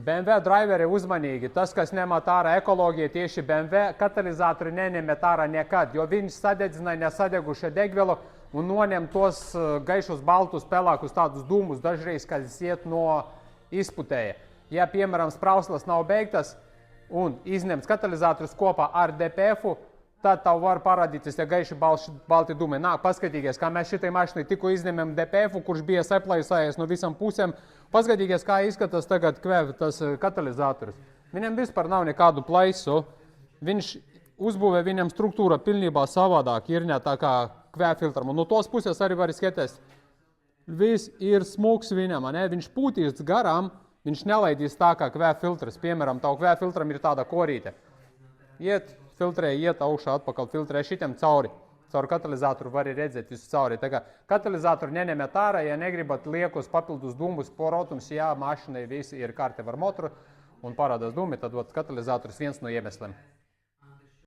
BMW driveri uzmanīgi. Tas, kas nemet ārā ekoloģija, tieši BMW katalizatori neņemet ārā nekad, jo viņi sadedzināja nesadegušo degvielu un noņem tos gaišus, baltus, pelākus tādus dūmus dažreiz, kad iet no izputēja. Ja, piemēram, sprauslas nav beigtas un izņemts katalizatorus kopā ar DPF-u, tad tev var parādīties, ja gaiši balti dūmi. Nā, paskatīties, kā mēs šitai mašinai tikko izņemam DPF-u, kurš bija saplaisājies no visam pusēm. Paskatīties, kā izskatās tagad tas katalizators. Viņam vispār nav nekādu plaisu. Viņš uzbūvē, viņam struktūra pilnībā savādāk ir ne tā kā kvēfiltram. Un no tos puses arī var skatīt. Viss ir smuks viņam, ne? Viņš pūtīs garām, viņš nelaidīs tā kā kvēfiltrs. Piemēram, tavu kvēfiltram ir tāda korīte. Filtrē, iet augšā, atpakaļ filtrē šitam cauri. Caur katalizatoru var redzēt visu cauri. Tā kā katalizatoru neņemet ārā, ja negribat liekus papildus dūmus, protams, ja mašinai visi ir kārtībā ar motoru un parādās dūmi, tad katalizators viens no iemesliem.